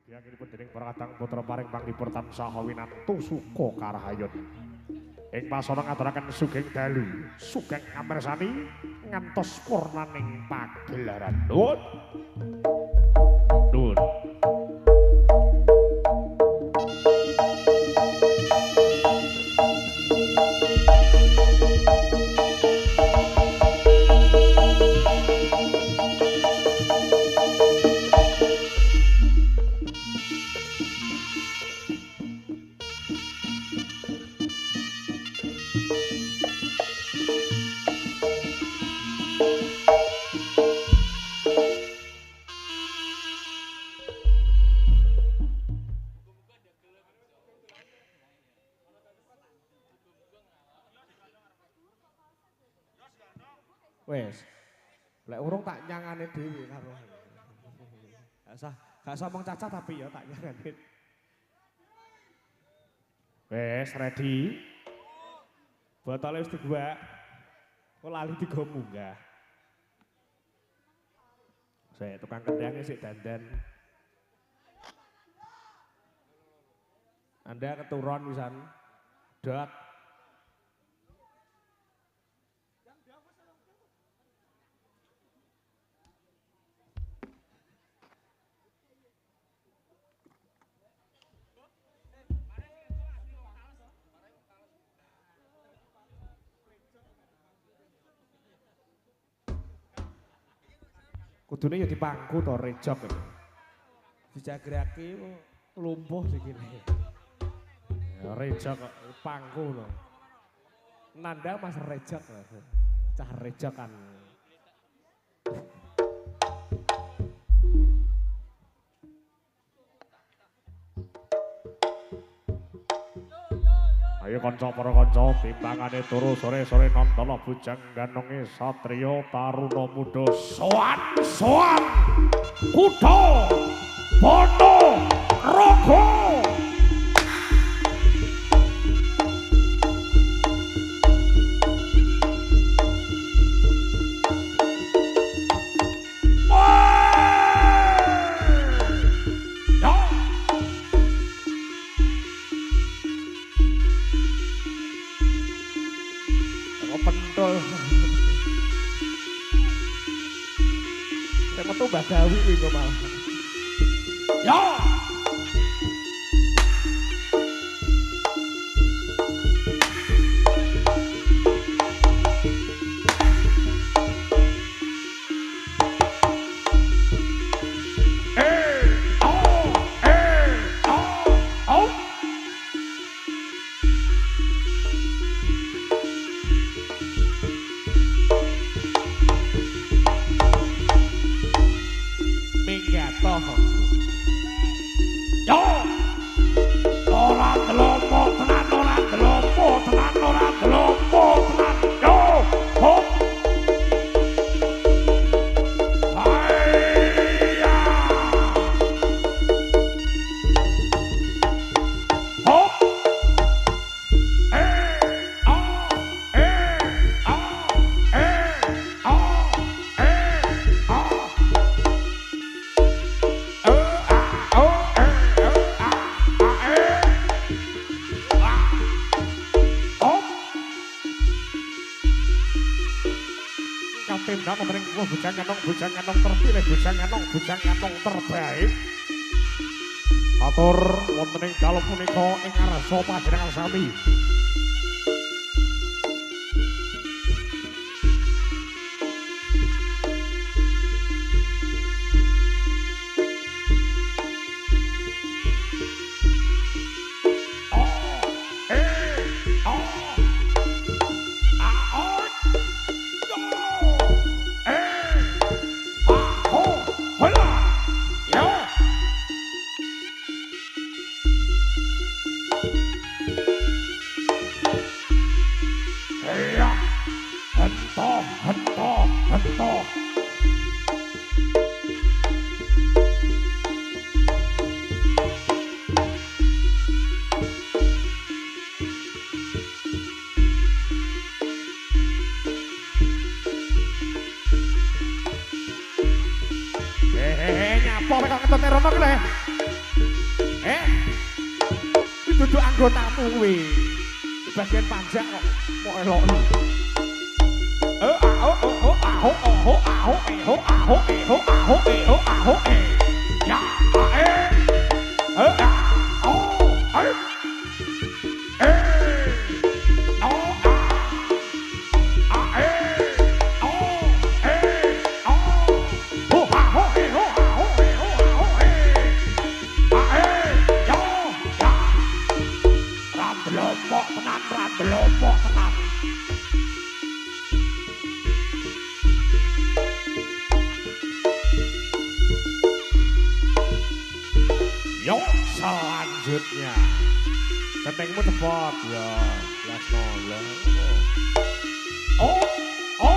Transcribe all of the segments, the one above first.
Dianggenipun dening para kadang putra paring panglipur tansah winantu suka karahayun. Ing pasana ngaturaken sugeng dalu, sugeng ngamirsani ngantos purnaning pagelaran. Nuwun. Nuwun. Wes. Lek urung tak nyangane dhewe karo. Gak usah mong cacat tapi ya tak nyangane. Wes ready. Botolnya wis digua. Kok lali digo munggah. Saya tukang kendangnya sik dandan. Anda keturun pisan. Dot. Kudune ya dipangku to rejok. Dijagrake lumpuh sikile. Ya rejok kok pangku lho. Nanda Mas Rejok. Cah rejokan. Ayo kanca para kanca timbangane turu sore-sore nantala bujang ganonge satriya taruna muda sowan kutha Ponorogo. Metu Bagawi kuwi kok malah. Yo. Bujang Enong terpilih, Bujang Enong terbaik. Atur wonten ing dalu punika ing ngarsa panjenengan sami. Nyapa kok ketone rono ki le. duduk anggotamu kuwi. Bagian panjang kok mau elokno. Ya, Lombok tenan. Yuk selanjutnya ketengmu cepat ya Lasno ya. Oh ya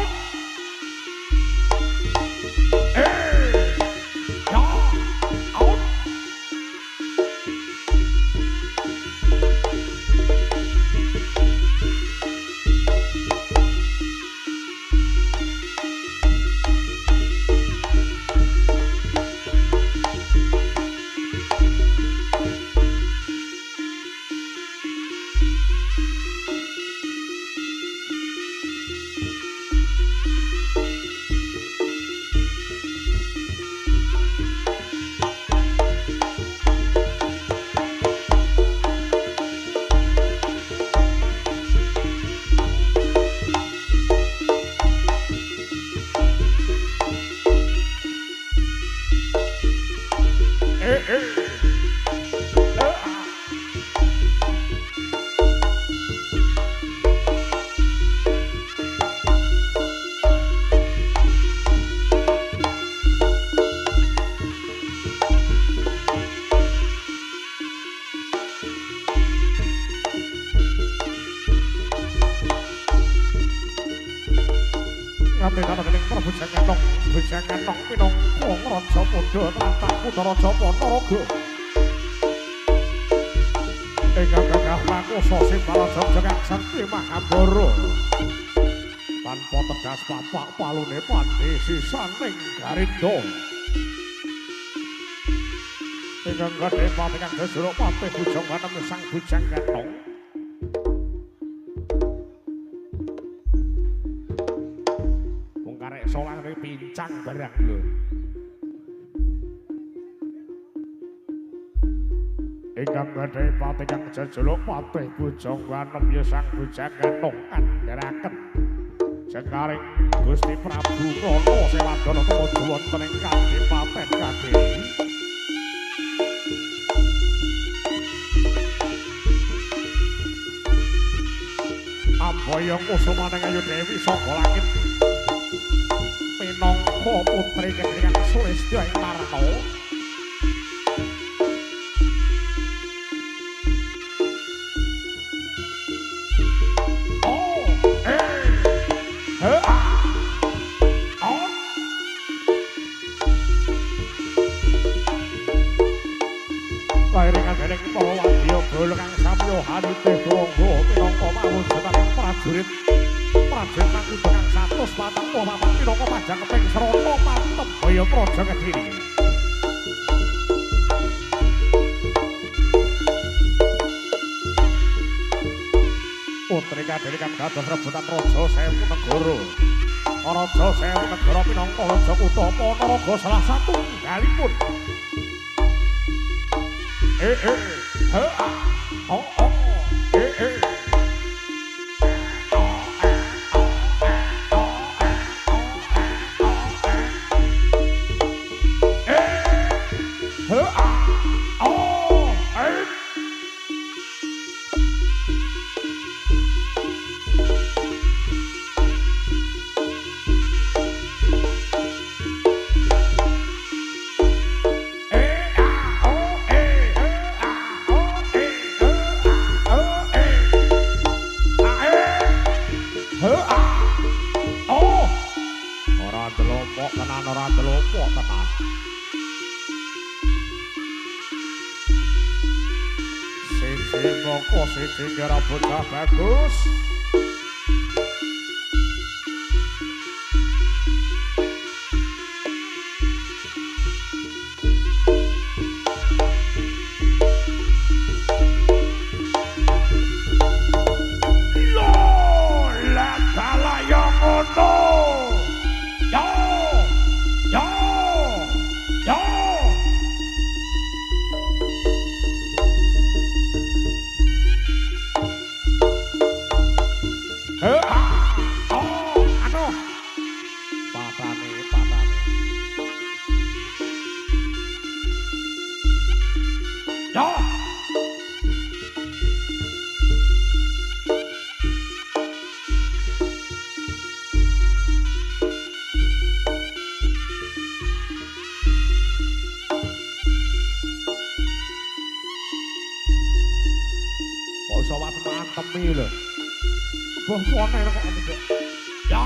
out. Bujangan nong pinong wong raja padha tataku raja Ponorogo. Ingkang gagah makusa Simbaraja Jengkang Sakti Mahabara. Tanpa tegas papak palune pandi sisaning Garinda. Ingkang gadhe pati kang Dasara Pati Bujang Wanem sang Bujangan nong. Solang pincang barang lho. Ingkang gadhe pati kang jejuluk Patih Bujang Wanem ya sang Bujangan nong andharaken Jengkaring Gusti Prabu Rana Sewadana tumuju wonten ing Kadipaten Kadiri. Amboyong kusumaning Ayu Dewi saka langit minangka putri Kendringan Sulistya ing Marna. Lairingan dening para wadya bala kang samya hanite bangga minangka mawujudaning prajurit kang udang 144 minangka pajang keping Srana Pantem Baya Praja Kediri. Putri Kadiri kang dados rebutan Raja Sewu Negara. Raja Sewu Negara minangka Raja Kutha Ponorogo salah satunggalipun. Sehingga rambutnya bagus. Yo. Kok iso mantemi lho. Mbah pone kok ngene. Ya.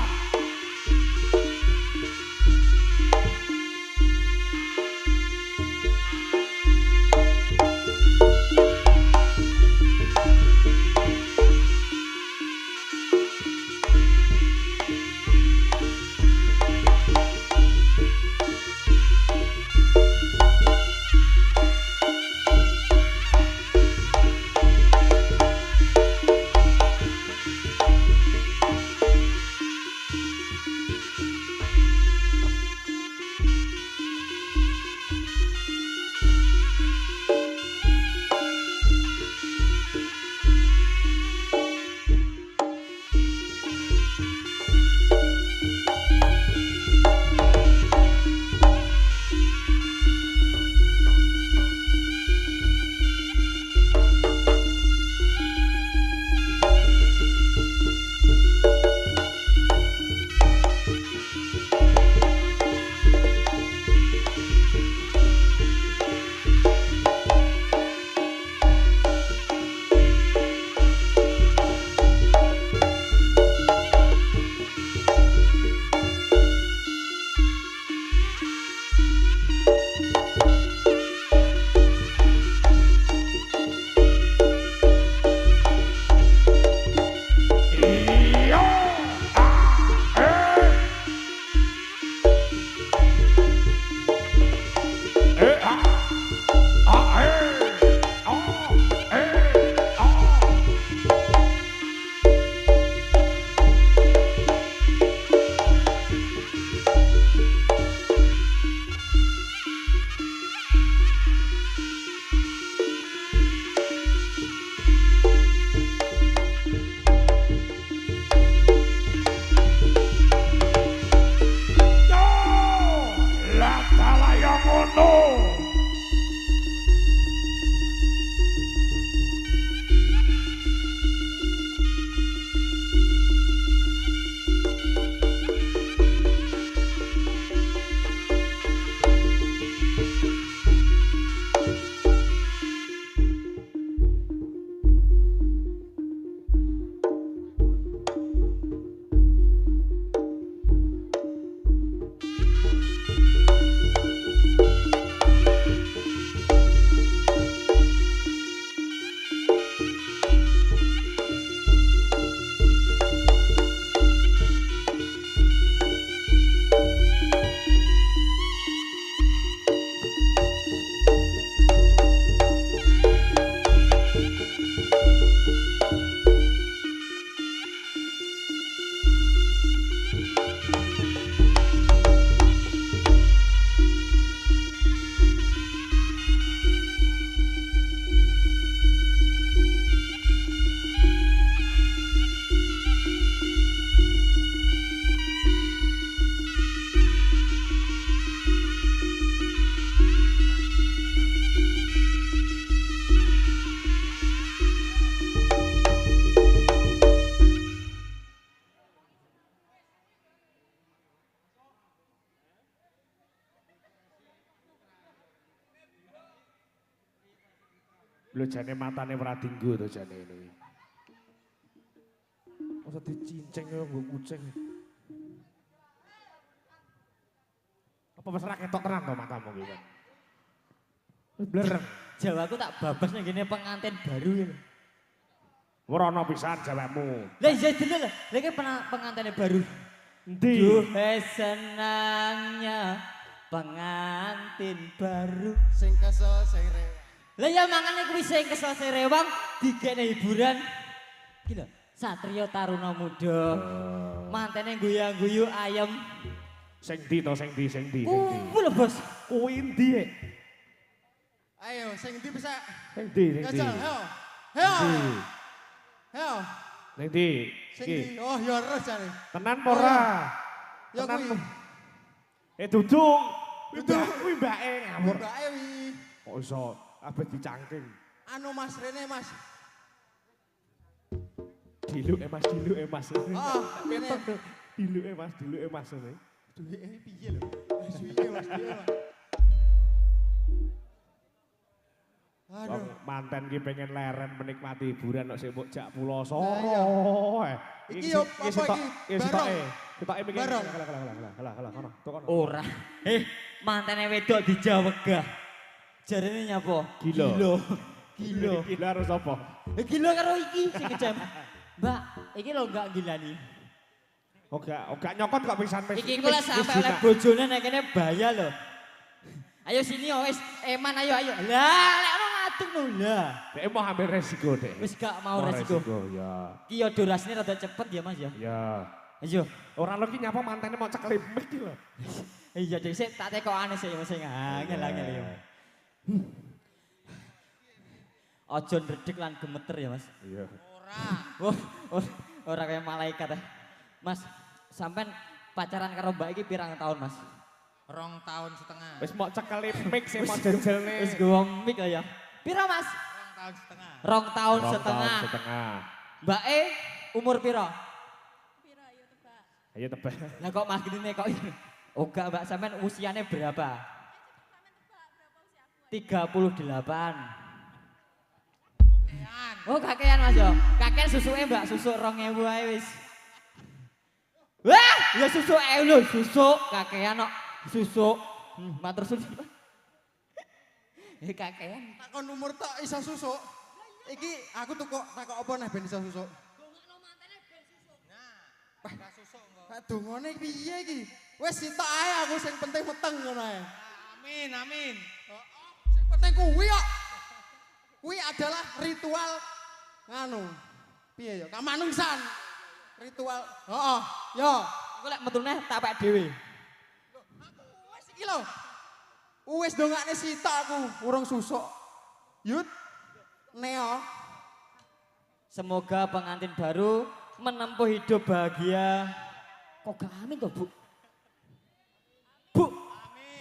Lho jane matane Pradinggo to jane ini. Masa dicinceng yo nggo kucing. Apa wis ra ketok tenan to matamu iki kan? Wis blereng. Jawaku tak babas nang ngene pengantin baru iki. Ora ana pisan jawamu. Lah iya bener lho. Lah iki pengantene baru. Endi? Duh senangnya pengantin baru Sing kesel sing rewang. lah ya mangane kuwi sing kesel rewang digene hiburan iki lho Satrio Taruna Muda mantene guyang-guyu ayem Sing ndi to sing ndi sing ndi kuwi lho bos kuwi ndi Ayo sing ndi bisa sing ndi sing ndi Kecel, heo. Heo. Heo. Ning ndi Sing ndi? Oh ya ero jane. tenan apa ora Ya kuwi. Dudung Dudung. kuwi mbake ngawur Mbake wi. kok iso Abis dicangking. Anu Mas Rene Mas. Diluke Mas, diluke Mas. Oh, Rene. Diluke Mas ini. Duit ini piye lho? Duit Mas, duit Mas. Aduh. Wong manten ki pengen leren menikmati hiburan kok sik mbok jak pulo Lah, soro. Iki yo apa iki? Bareng. Sitoke mikir. Bareng. Kalah kono. Kono. Ora. Mantene wedok dijawegah. Jarene nyapa? Gila. Gila. Gila harus apa? Gila karo iki sing kejem. Mbak, iki lho enggak gilani. Oga nyokot kok pisan wis. Iki kula sampe oleh bojone nek kene bahaya lho. Ayo sini wis, Eman ayo. Lah, lek ono ngadeg lho lah. Dek mau ambil resiko, Dek. Wis gak mau resiko. Ya. Ki yo durasine rada cepet ya Mas ya. Ya. Ayo. Ora lho ki nyapa mantene mau ceklip mik ki lho. Iya Dek, sik tak tekokane sik Mas sing angel-angel ya. Ojo ndredeg lan gemeter ya Mas. Iya. Ora kayak malaikat ya. Mas, sampean pacaran karo Mbak iki pirang tahun Mas? 2 tahun setengah. Wis mau ceklip mik sing mau jenjelne. Wis gowo mik ya. Piro Mas? 2 tahun setengah. 2 tahun setengah. Mbak umur piro? Ayo tebak. Lah kok Mas gini kok. Oh enggak Mbak, sampean usianya berapa? 38. Oh kakean Mas yo. Kakean susuke Mbak, susuk 2000 ae wis. Wah, ya susuk ae lho, susuk kakean kok. Susuk. Matur suwun. Kakean. Takon umur tok iso susuk. Iki aku takok apa neh ben iso susuk. Dongakno mantene ben susuk. Nah, ora susuk kok. Kak dongane piye iki? Wis sitok ae aku sing penting meteng ngono ae. Amin. Sing penting kuwi kok. Kuwi adalah ritual nganu. Piye ya? Kamanungsan. Ritual. Heeh, yo. Aku lek metune tak pek dhewe. Wis iki lho. Wis dongakne sitok aku, urung susuk. Yut. Neo. Semoga pengantin baru menempuh hidup bahagia. Kok gak amin toh, Bu? Bu.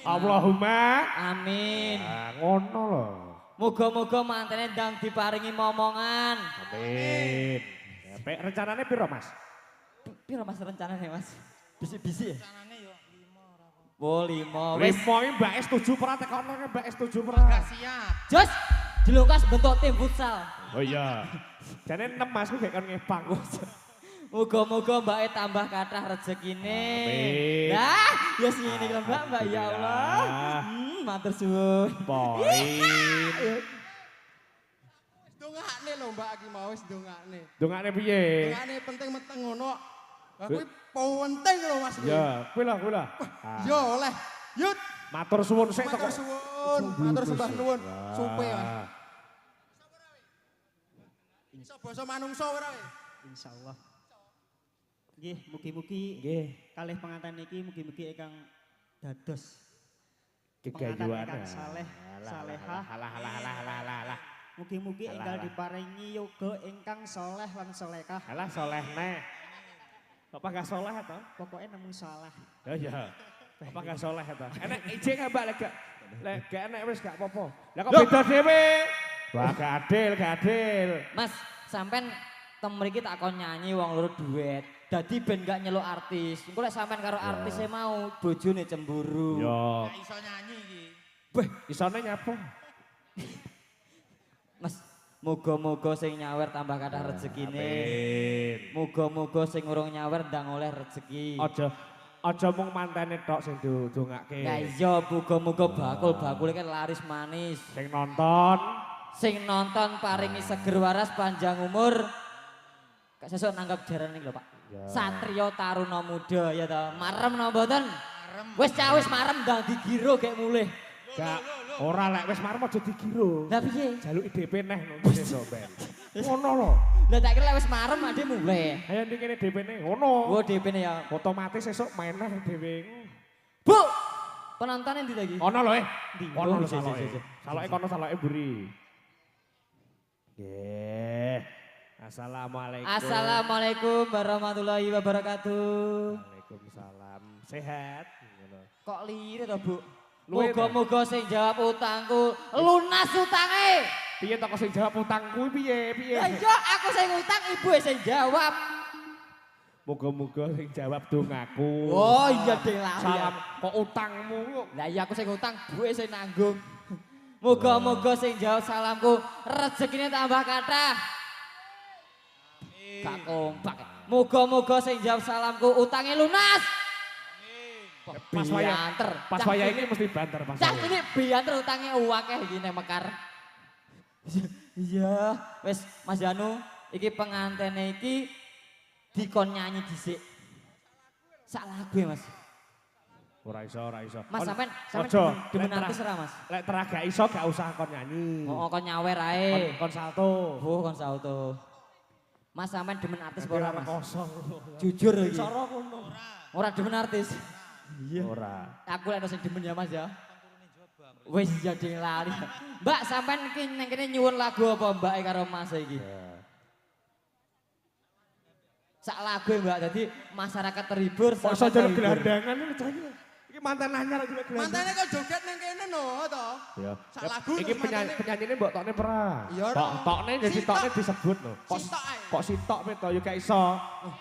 Allahumma Amin. ngono lho. Moga-moga mantene ndang diparingi momongan. Amin. Ya, pek rencanane piro, Mas? Piro Mas rencanane, Mas? Bisik-bisik ya? Rencanane yo 5 ora apa. Oh, 5. Wis. Wis mau Mbak S setuju pernah tekono Mbak S setuju pernah. Siap. Jos, dilungkas bentuk tim futsal. Oh iya. Jane 6 Mas ku gak kon ngepang. Moga-moga Mbak E tambah kathah rezekine. Amin. Nah, ya sini kan Mbak, ya Allah. Matur suwun. Poin. Wis dongakne lho Mbak iki mau wis dongakne. Dongane piye? Dongakne penting meteng ngono. Lah kuwi penting lho Mas. Ya, kuwi lah. Yo oleh. Yut. Matur suwun sik Matur suwun. Matur sembah nuwun. Supe Mas. Iso basa manungsa ora kowe? Insyaallah. Nggih, mugi-mugi Nggih. kalih pengantin iki mugi-mugi ingkang dados Kegayuan. ingkang saleh, salehah. Alah. Mugi-mugi Alah, enggal alah. diparingi yoga ingkang soleh lan solekah. Alah solehne. Apa gak soleh to? Pokoknya namung salah. Ya ya. Apa gak soleh to? Enek ijik gak Mbak lek gak enek wis gak apa-apa. Lah kok beda dhewe? Wah, gak adil. Mas, sampean tem mriki tak kon nyanyi wong loro duet. Dadi ben gak nyeluk artis. Engko lek sampean karo artise mau bojone cemburu. Yo. Gak iso nyanyi iki. Weh, isone nyapa? Mas, moga-moga sing nyawer tambah kathah rezekine. Amin. Moga-moga sing urung nyawer ndang oleh rezeki. Aja mung mantene tok sing dongake. Ya iya, moga-moga bakul-bakule kan laris manis. Sing nonton Sing nonton paringi seger waras panjang umur. Kak sesuk nanggap jarane iki lho, Pak. Ya. Satrio Taruna Muda ya ta. Marem napa mboten? Wis wis marem ndang digiro gek mulih. gak ora lek wis marem aja digiro. Lah piye? Jaluki DP neh ngono Ben. Ngono lho. Lah tak kira lek wis marem ade mulih. Ayo ndi kene DP-ne ngono. Oh DP-ne ya. Otomatis esuk main neh dhewe. Bu. Penontonnya ndi lagi? Ono lho Ndi? Ono lho Oh, saloke. si. Saloke kono saloke buri. Nggih. Assalamualaikum. Assalamualaikum warahmatullahi wabarakatuh. Waalaikumsalam. Sehat. Ngono. Kok lirik to, Bu? Muga-muga sing jawab utangku lunas utange. Piye toko sing jawab utangku piye? Ya iya aku sing utang ibu sing jawab. Muga-muga sing jawab dongaku. Oh iya ding lah. Salam kok utangmu kok. Lah iya aku sing utang, duwe sing nanggung. Muga-muga sing jawab salamku rezekine tambah kathah. Gak kompak. Muga-muga sing jawab salamku utange lunas. Pas wayah Bianter. pas wayah ini mesti banter pas Cak wayah. ini bianter utange akeh iki nek mekar. Iya, wis Mas Janu, iki pengantene iki dikon nyanyi dhisik. Sak lagu ya, Mas. Ora iso. Mas sampean Ojo, demen lek artis ora, Mas? Lek terah gak iso gak usah kon nyanyi. Oh, kon nyawer ae. Kon salto. Oh, kon salto. Mas sampean demen artis apa ora, Mas? Kosong. Jujur iki. Soro kono. Ora demen artis. Ora. Aku lek sing demen ya, Mas ya. Wis jadi lali. Mbak sampean iki nang kene nyuwun lagu apa Mbak karo Mas iki? Sak lagu Mbak, jadi masyarakat terhibur Kok sama iso jalan terhibur. gelandangan ini cahaya. Iki mantan anyar jalan gelandangan. Mantene kok joget nang kene no to. Ya. Sak lagu Iki terus mantene. penyanyine mbok tokne pera. Iya, ora. Tokne jadi Sitok. tokne disebut lho. Sitok ae. Kok sitok pe to ya gak iso.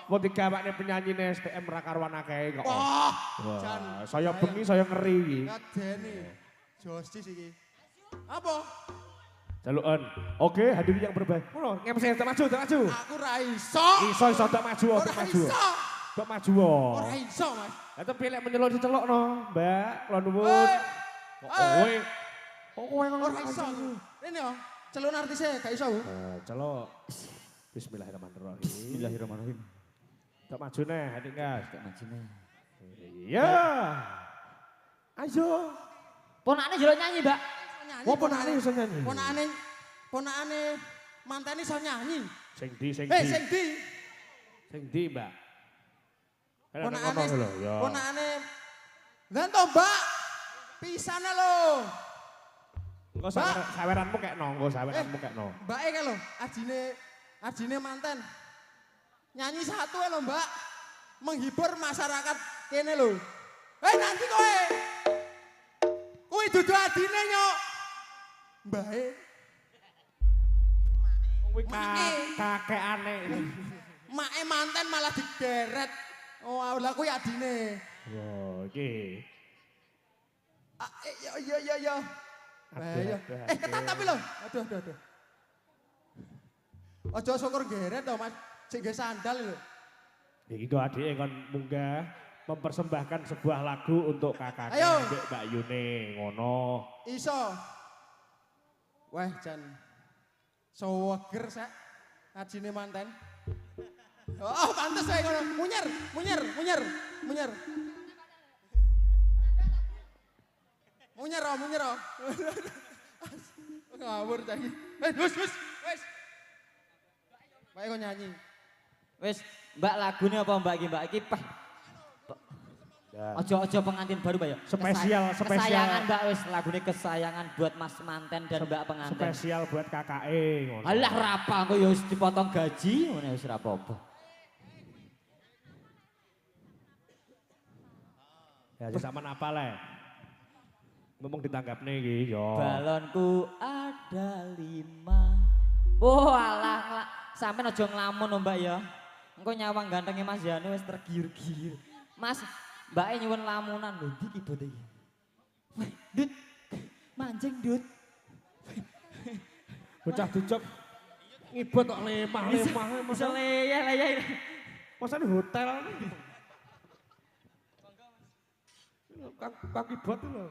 Mau digawakne penyanyine STM ra karuan akeh kok. Wah, Wah, jan. saya bengi saya ngeri iki. Kadeni. Jostis iki. Apa? Jalukan. Oke, hadirin yang berbahagia. Ngono, ngemse tak maju. Aku ra iso. Iso tak maju, tak Ora maju. iso. Tak maju. Ora iso, Mas. Lah tapi lek menyelok dicelokno, Mbak, kula nuwun. Kowe. Kok kowe ngono Ora iso. Rene yo, celun artise gak iso. Celok. Bismillahirrahmanirrahim. Bismillahirrahmanirrahim. Tak maju neh, adik gas. Gak majine. Iya. Ayo. Ponakane jero nyanyi, Mbak. Wah, ponakane iso nyanyi. Ponakane manten iso nyanyi. Sing di. Sing di. Sing di, Mbak. Ponakane. Lho, ya. Ponakane. Lah to, Mbak. Pisane lho. Engko saweranmu kekno, engko saweranmu kekno. Mbake ka lho, ajine manten. Nyanyi satu lho, Mbak. Menghibur masyarakat kene lho. Nanti kowe. Kuwi dudu adine nyok. Mbake. Kuwi kakekane. Make manten malah digeret. Oh, lah kuwi adine. Wah, iki. Iya. Bahaya. Ketat tapi lho. Aduh. Aja syukur geret to, Mas. Sing nggo sandal lho. Iki kok adike kon munggah mempersembahkan sebuah lagu untuk kakaknya Ayo. Mbak Mbak Yune ngono. Iso. Wah, jan. Seger sak. Ajine manten. Oh, pantes wae ngono. Munyer. Munyer. Ngawur tadi. Wis. Bae kok nyanyi. Wis, Mbak lagune apa Mbak iki? Mbak iki peh. Ojo pengantin baru, Mbak ya. Spesial. Kesayangan Mbak wis lagune kesayangan buat Mas manten dan Mbak pengantin. Spesial buat kakake ngono. Alah rapa kok ya wis dipotong gaji, ngene wis ra apa-apa. Ya sampean apa le? Ngomong ditanggapne iki yo. Balonku ada 5. Oh alah, sampean aja nglamun lho, Mbak ya. Engko nyawang gantengnya Mas Janu wis tergiur-giur. Mas, Mbake nyuwun lamunan lho, ndi ki bote iki? Weh, Dut. Mancing, Dut. Bocah dicop ngibot kok lemah. Bisa leyeh. Masa di hotel ini. Kang kibot itu lho.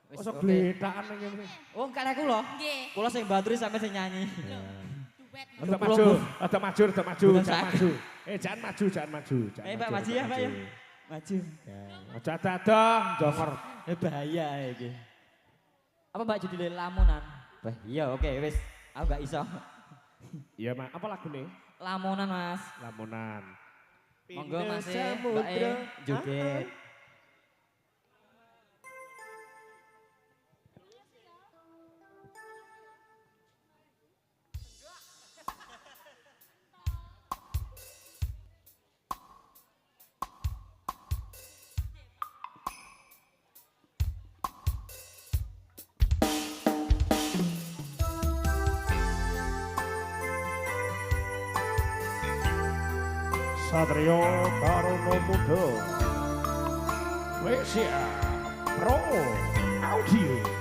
Wis, Masa oke. gledakan ning ngene. Oh, karek kula. Nggih. Kula sing baturi sampe sing nyanyi. Duet. Ada maju, Bukan jangan sakit. maju. Jangan maju. Mbak maju ya, Mbak ya. Maju. Aja dadong, jongor. Bahaya iki. Apa Mbak judulnya lamunan? Iya, oke wis. Aku gak iso. Iya, Mas. Apa lagune? Lamunan, Mas. Lamunan. Monggo Mas Pindah Mbak samudra. joget. Satrio Taruno Muda Wesia Pro Audio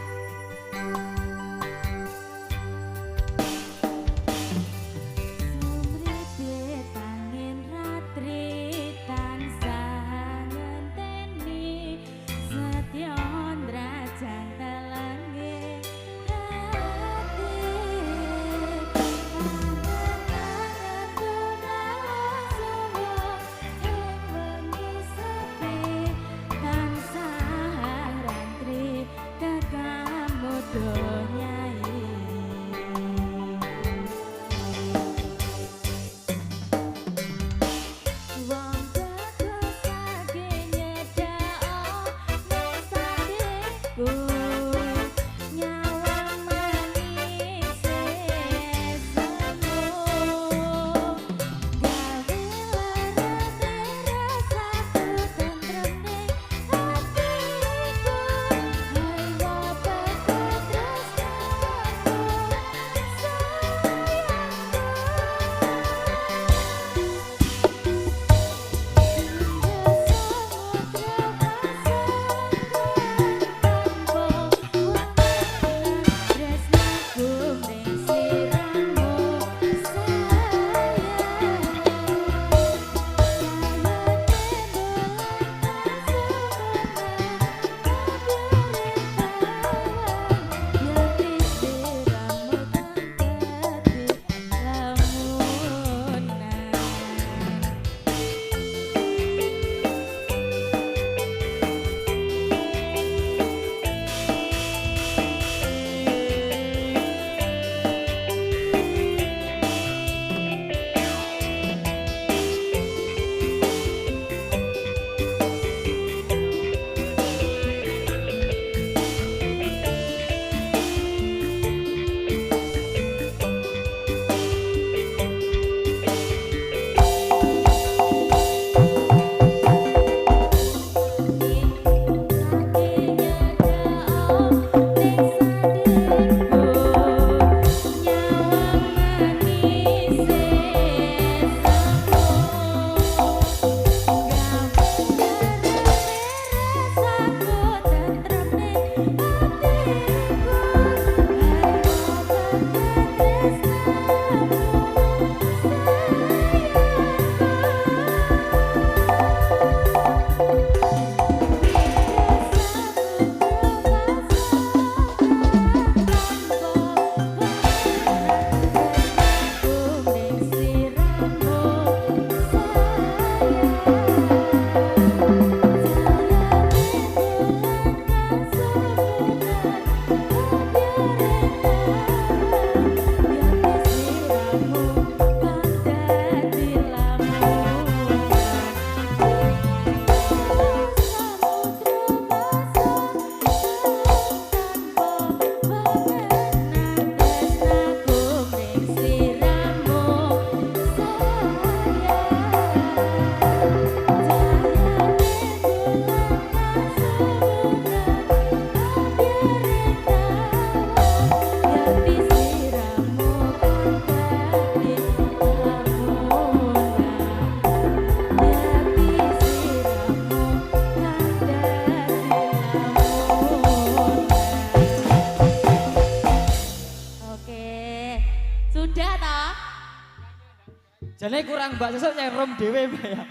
Jane kurang mbak sesuk nyerom dhewe Mbak ya.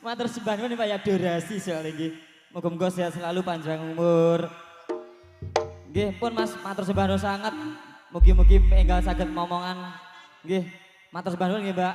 Matur sembah nuwun Pak ya durasi soal iki. Muga-muga sehat selalu panjang umur. Nggih pun Mas matur sembah nuwun sanget. Mugi-mugi enggal saged momongan. Nggih matur sembah nuwun nggih Mbak.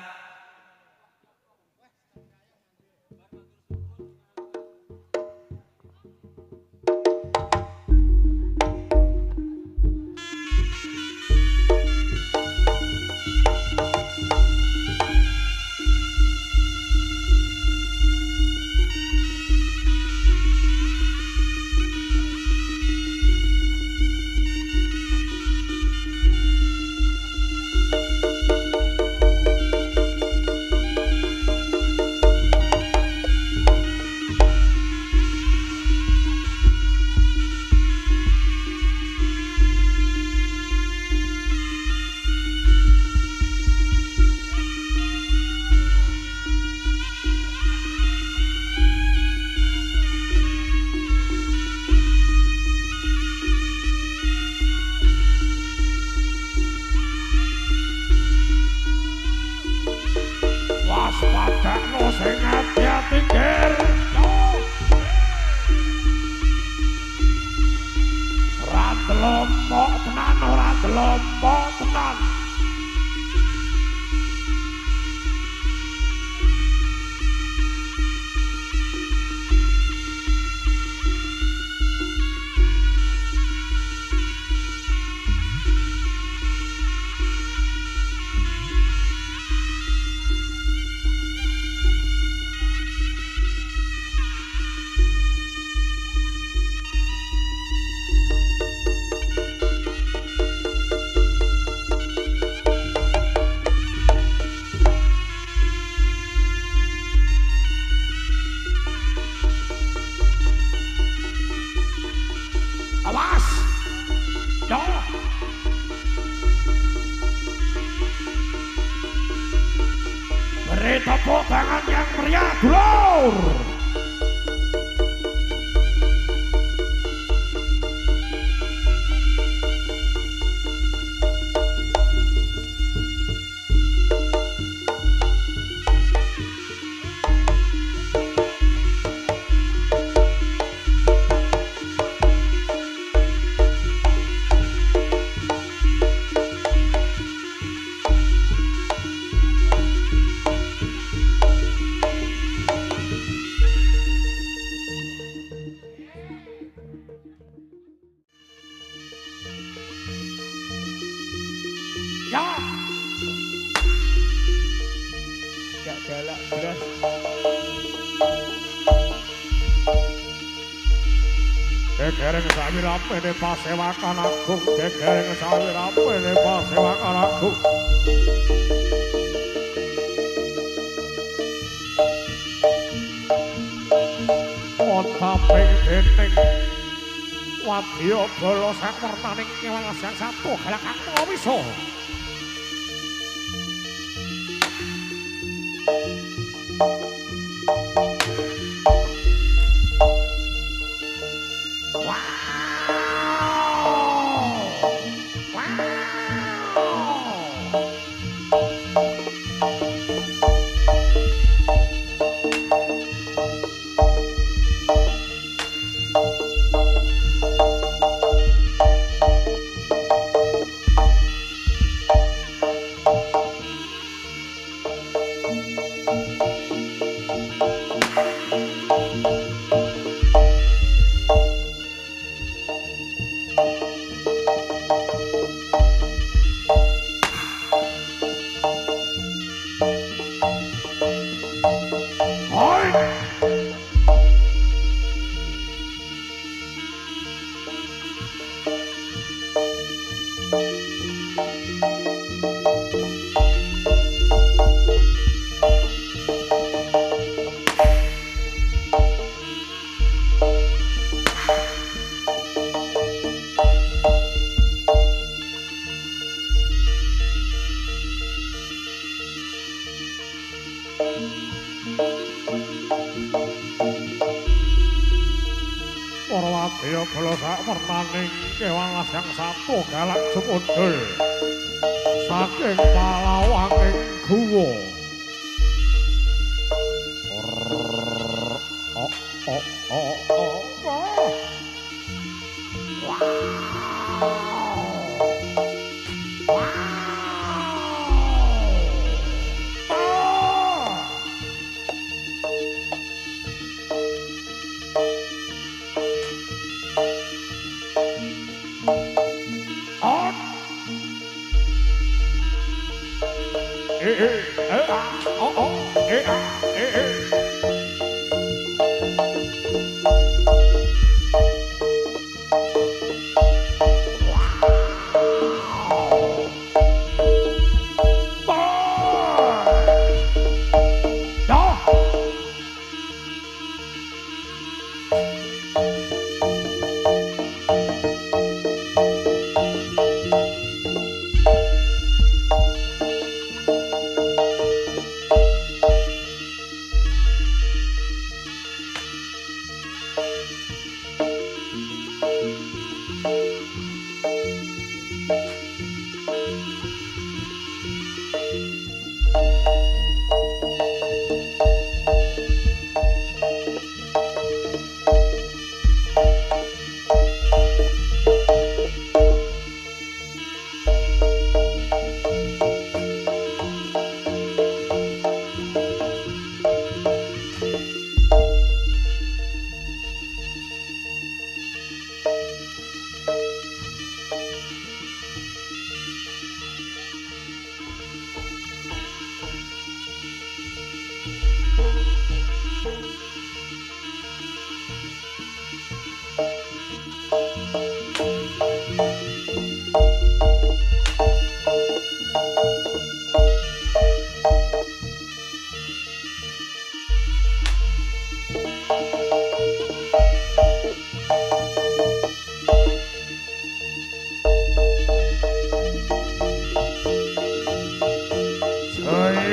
Lompok tenan. Awas! Yo! Beri tepuk tangan yang meriah, dulur! Ya! Gak galak beras. Gegereng sawirapene pasewakan agung, gegereng sawirapene pasewakan agung. Montaping dening wadya bala sak wernaning kewan asang satu galak kang wisa. Parwadya bala sak wernaning kewan asang satu galak sumundul saking palawanging guwa.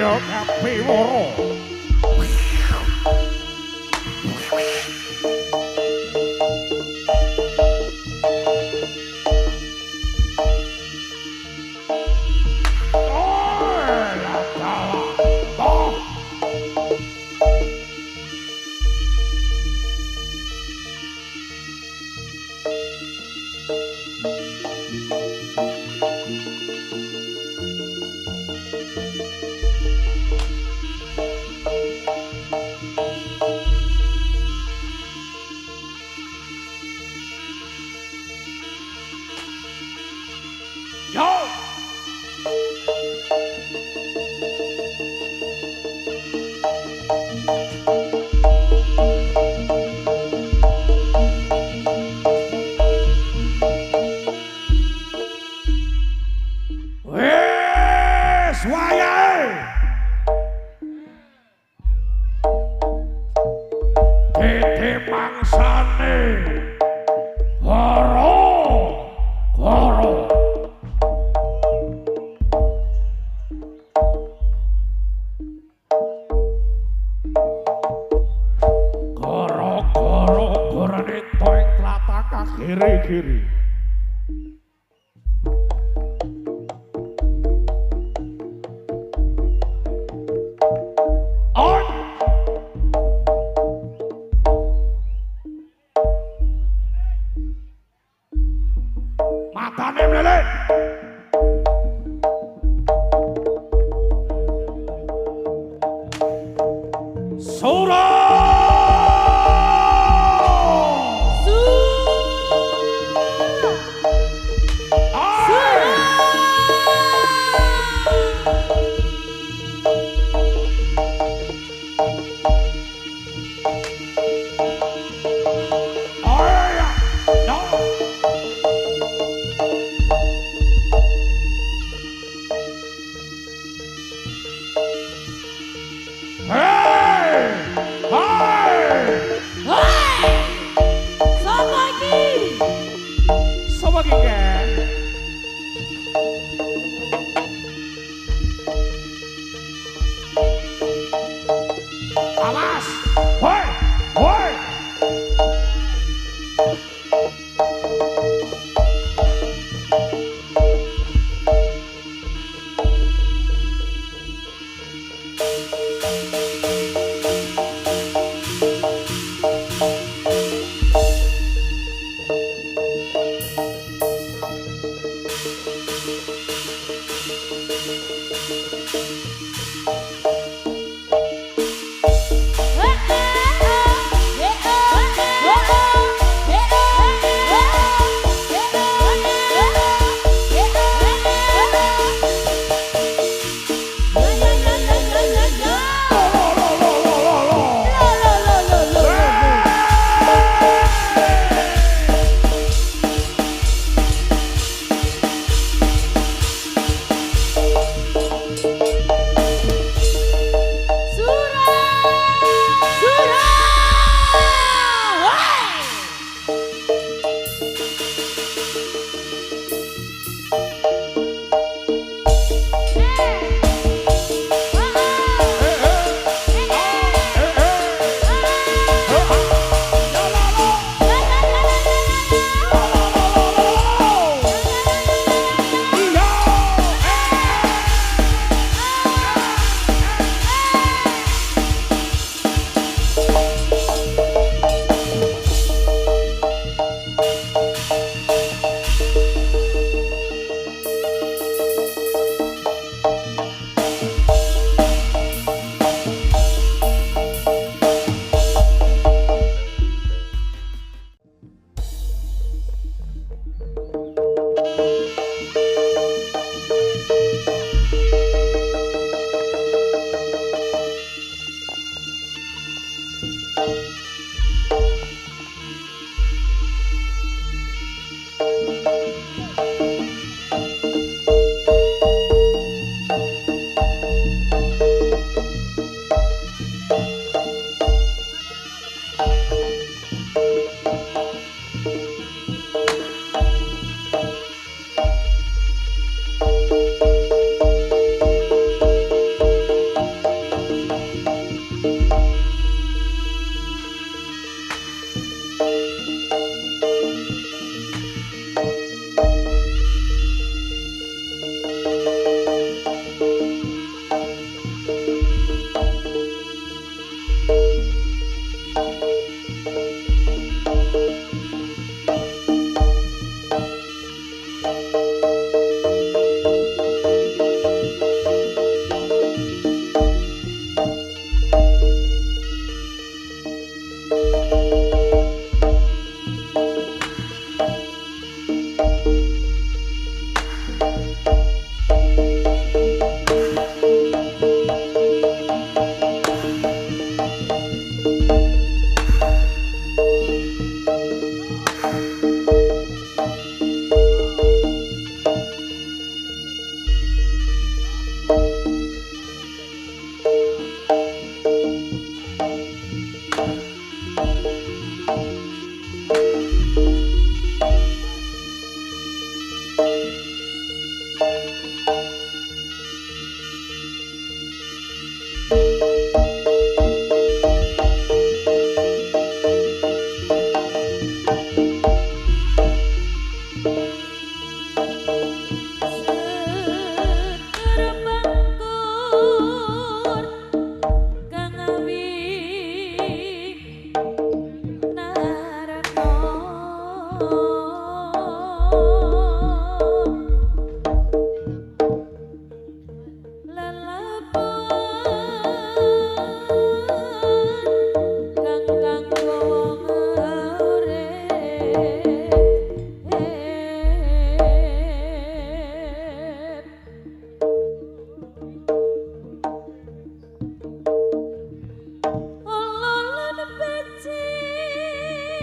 Jaya Kapiwara. Kiri-kiri. On. Matane mleleh. Surah.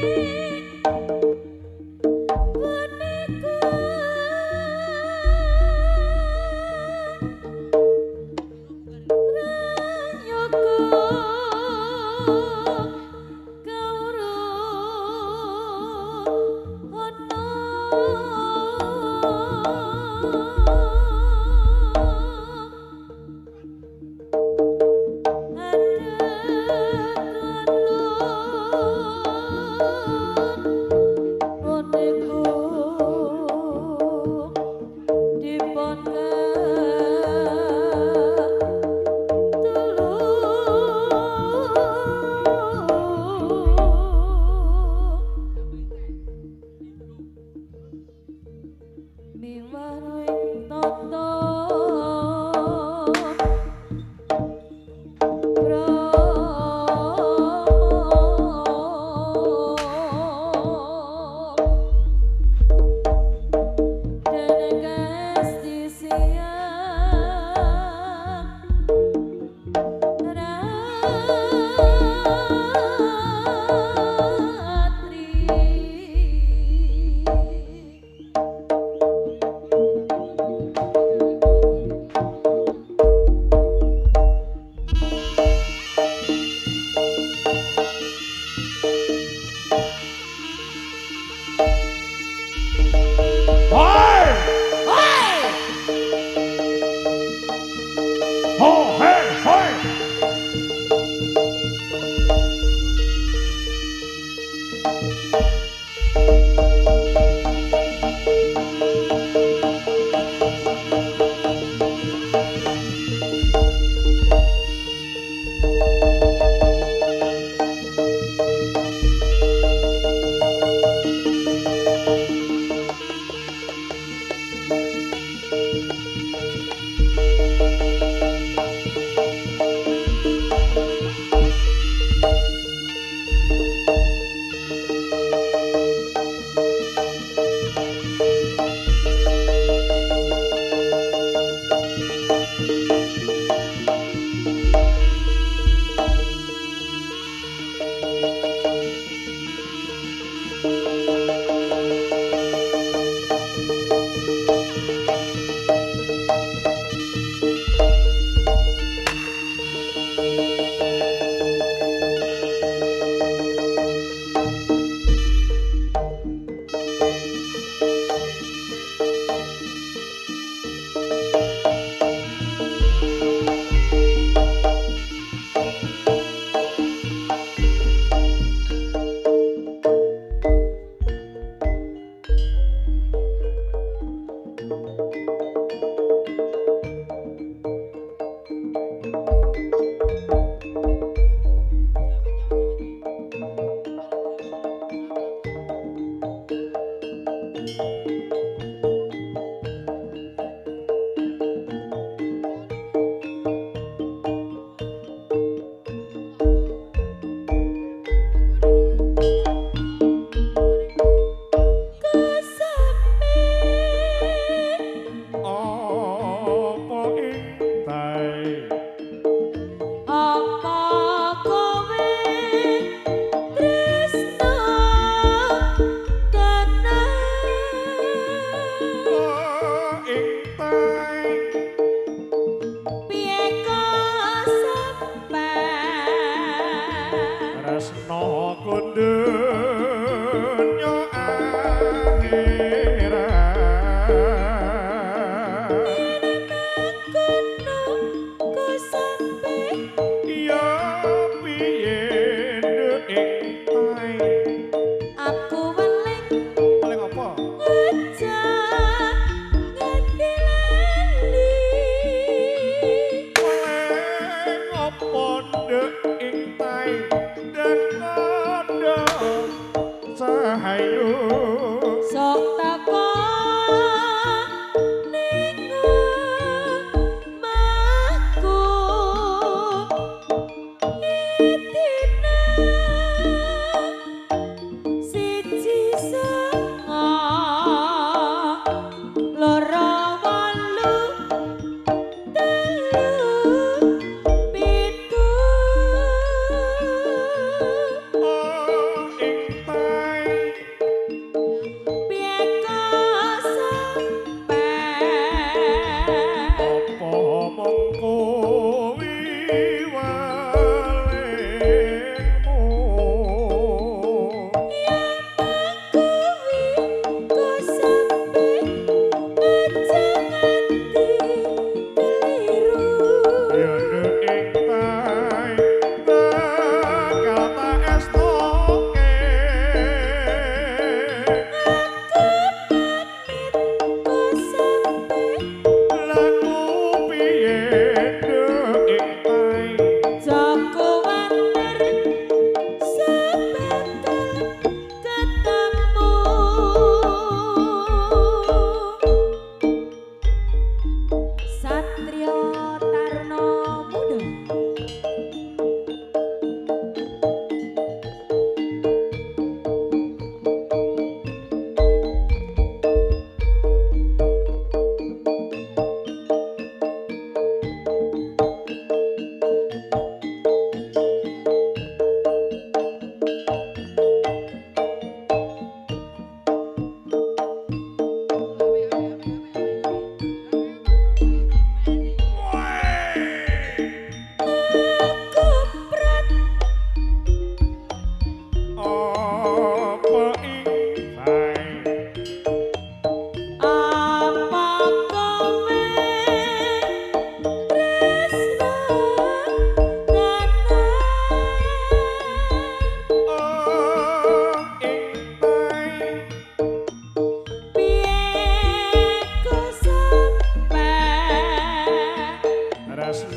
Ada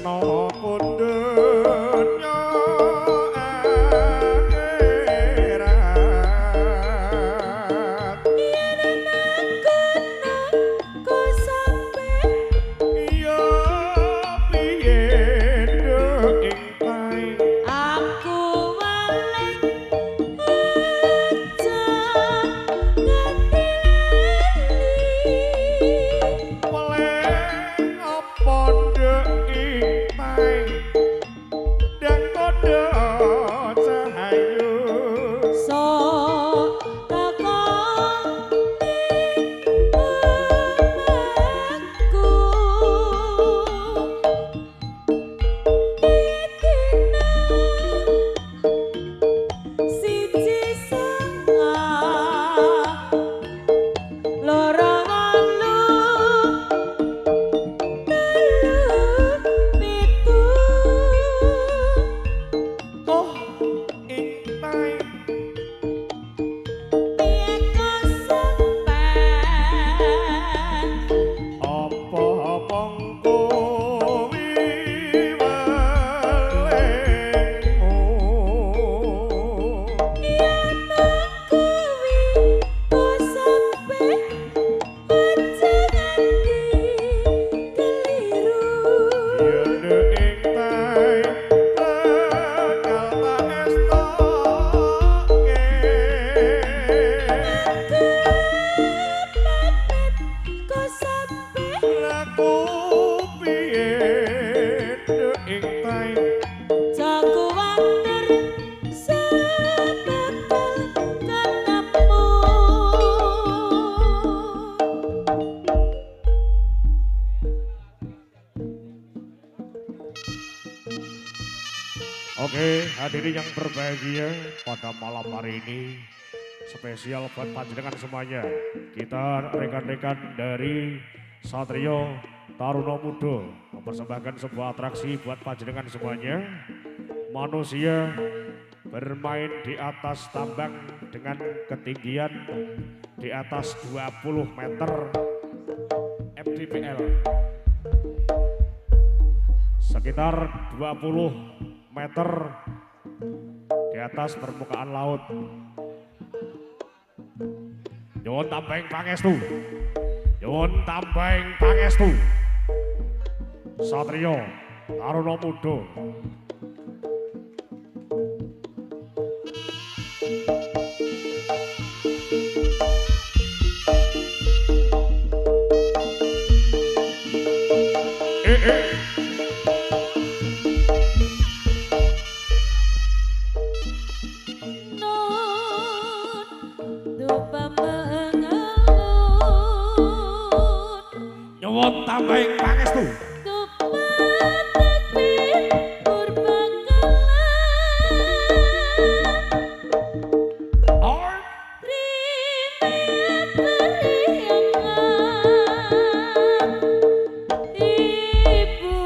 no pundutnya akhirat yen mangkono kok sampe iya piye nduk ing pae aku waling aja nganti Peleng apa nduk ing pae dan kode cahayu sok takon aku itina siji sanga loro wolu telu pitu oh ing pae piye kok sampe apa mongko wiwelengmu yen kuwi kok sampe aja nganti keliru yen ing pae bakal tak estoke pamit kok sampe laku piye nduk ing pae jago wander sebakal ketemu Oke, hadirin yang berbahagia pada malam hari ini spesial buat panjenengan semuanya. Kita rekan-rekan dari Satrio Taruna Muda mempersembahkan sebuah atraksi buat panjenengan semuanya. Manusia bermain di atas tambang dengan ketinggian di atas 20 meter mdpl. Sekitar 20 meter di atas permukaan laut. Nyuwun tambaing pangestu. Nyuwun tambaing pangestu. Satrio Taruna Muda. nun dupa mengalun Nyuwun tambaing pangestu. dupa takbir purbakalan Oh, Trimiat periangan ibu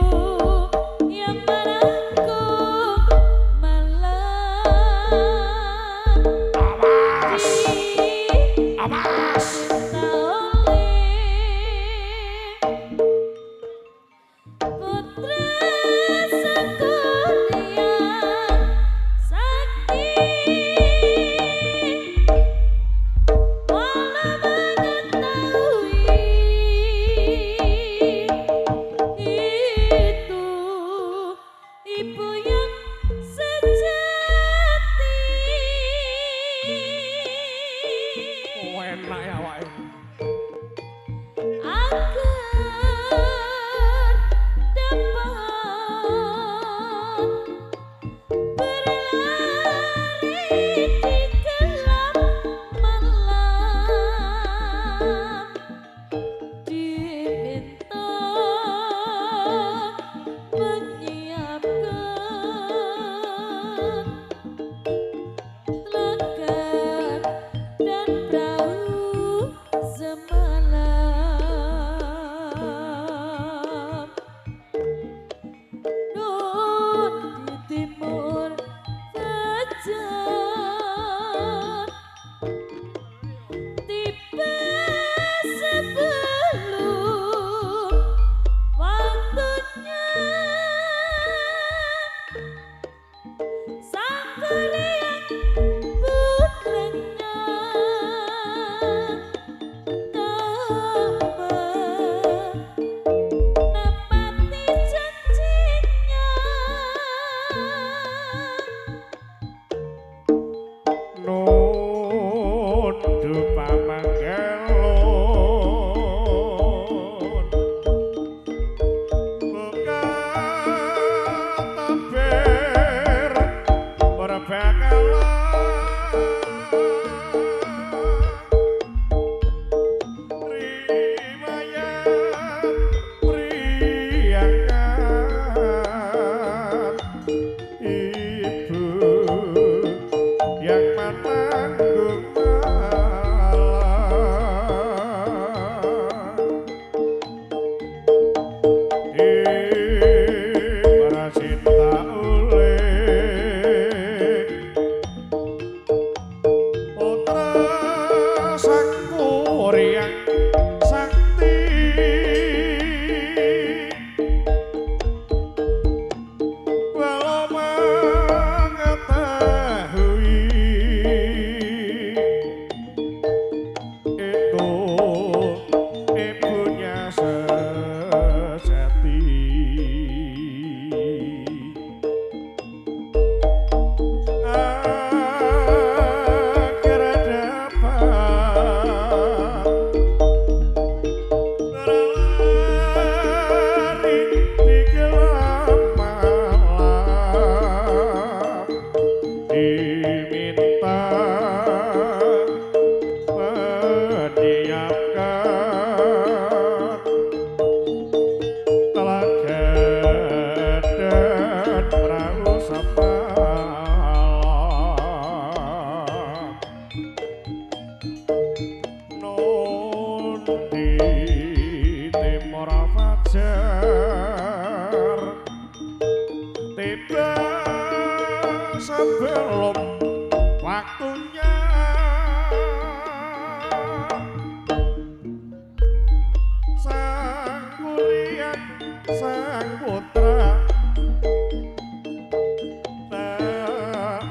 sang putra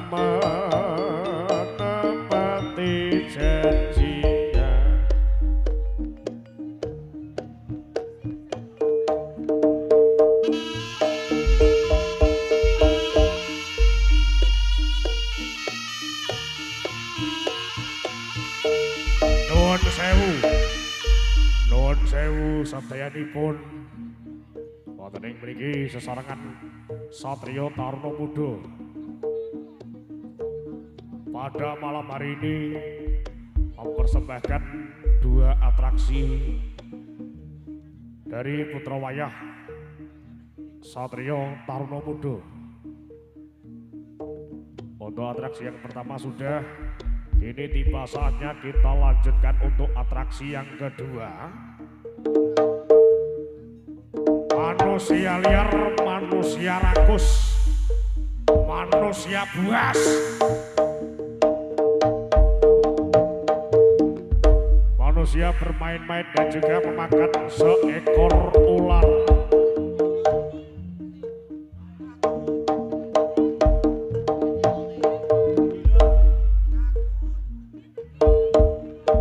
menepati janjinya. Nuwun sewu sedayanipun wonten ing mriki sesarengan satriya Taruna Muda. Pada malam hari ini mempersembahkan dua atraksi dari putra wayah satriya Taruna Muda. Untuk atraksi yang pertama sudah, kini tiba saatnya kita lanjutkan untuk atraksi yang kedua. Manusia liar, manusia rakus, manusia buas. Manusia bermain-main dan juga memakan seekor ular.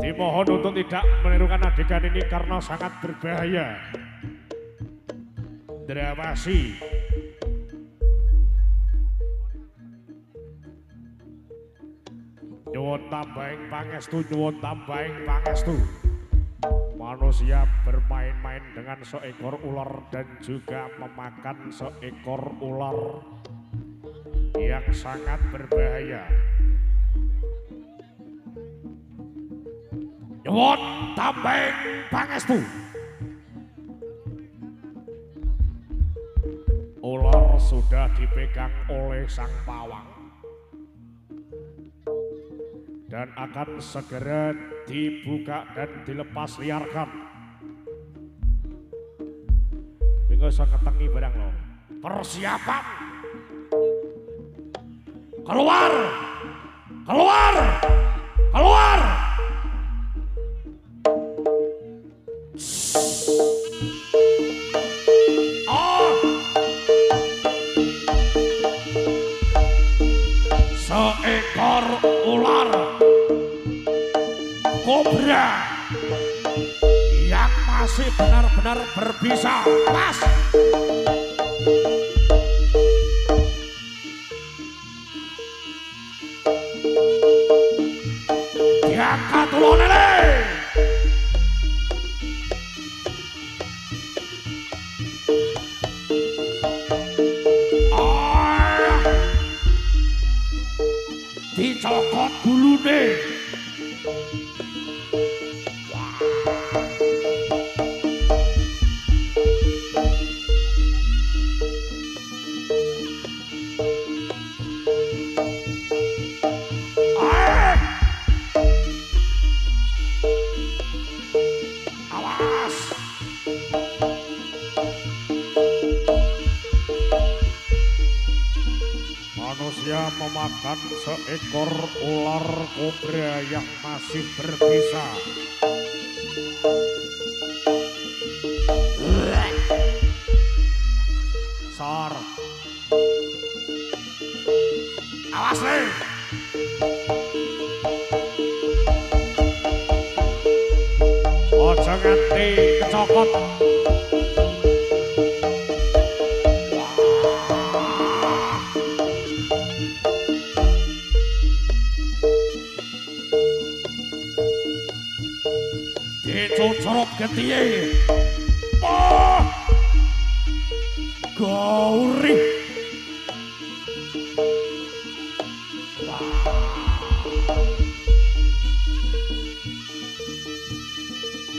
Dimohon untuk tidak menirukan adegan ini karena sangat berbahaya. Dramasi. Nyuwun tambahing pangestu, nyuwun tambahing pangestu. Manusia bermain-main dengan seekor ular dan juga memakan seekor ular yang sangat berbahaya. Nyuwun tambahing pangestu. Ular sudah dipegang oleh sang pawang dan akan segera dibuka dan dilepas liarkan. Bingung iso ngetengi barang lo. Persiapan. Keluar. Keluar. Keluar. Seekor ular kobra yang masih benar-benar berbisa. Pas. Diangkat dulu nenek. Dicokot gulune. Awas. Manusia memakan seekor ular kobra yang masih berbisa. Sor. Awas nih. Ojo nganti kecokot. Dicucurup getiye. Oh! Gauri.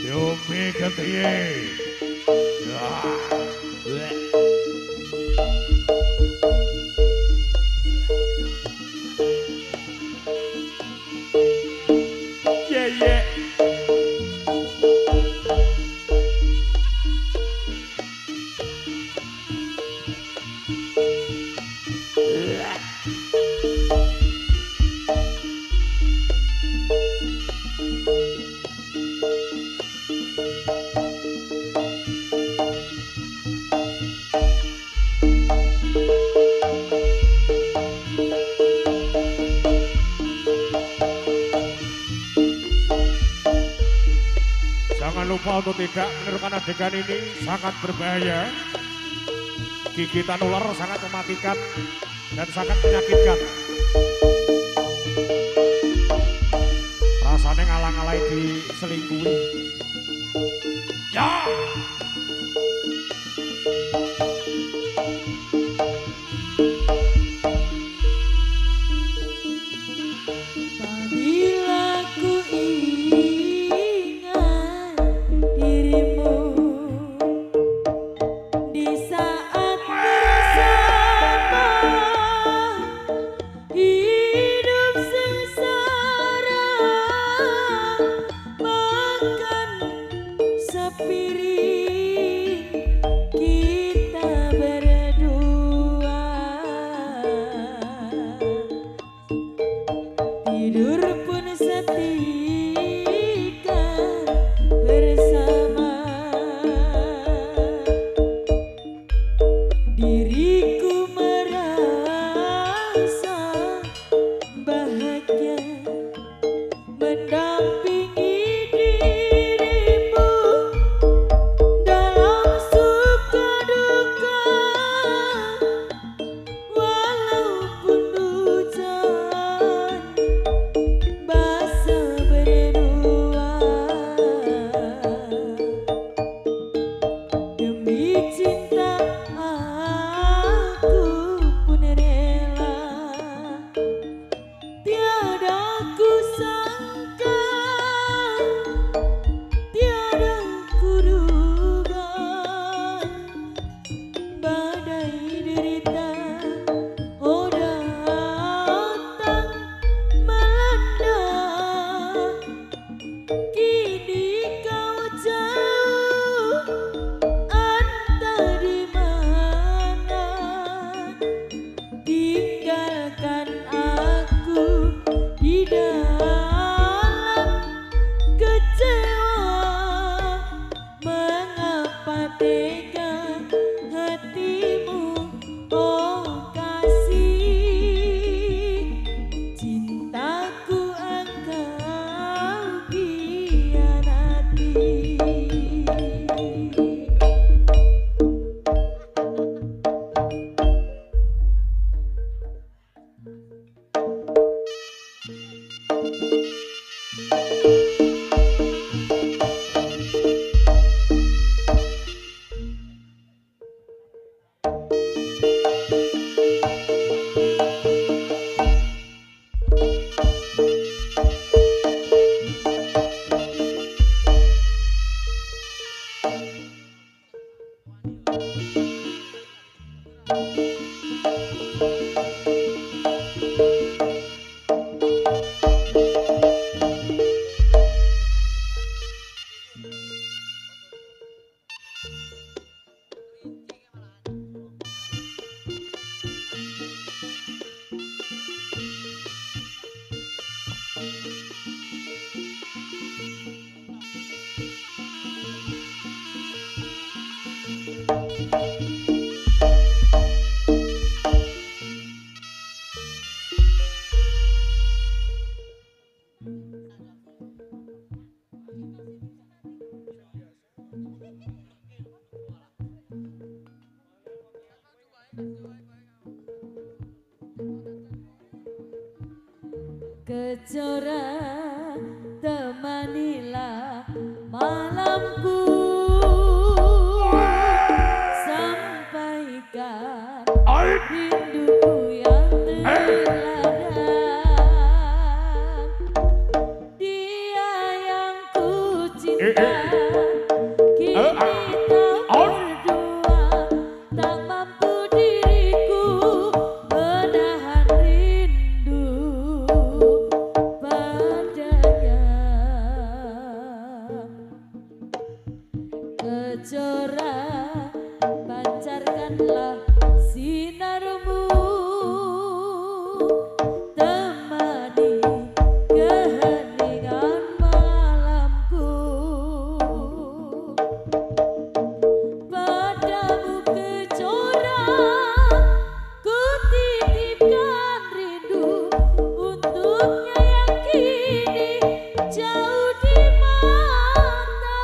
Diombe getiye. Yeah. lupa untuk tidak menirukan adegan ini sangat berbahaya. Gigitan ular sangat mematikan dan sangat menyakitkan. Rasanya ngalang-alai diselingkuhi. Ya! Kejora temanilah malamku, sampaikan rinduku yang terladang. Dia yang ku cinta kini tak berdua, tak mampu diriku menahan rindu padanya. Kejora pancarkanlah sinarmu, temani keheningan malamku. Padamu Kejora ku titipkan rindu, untuknya yang kini jauh di mata.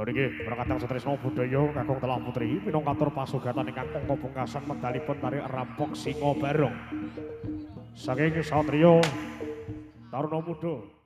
Lho niki Prakatang Sutrisno Budaya kakung Telah Putri pinungkatur pasugatan ingkang angka pungkasan medalipun tarik rampok Singo Barong. Saking Satrio Taruna Muda.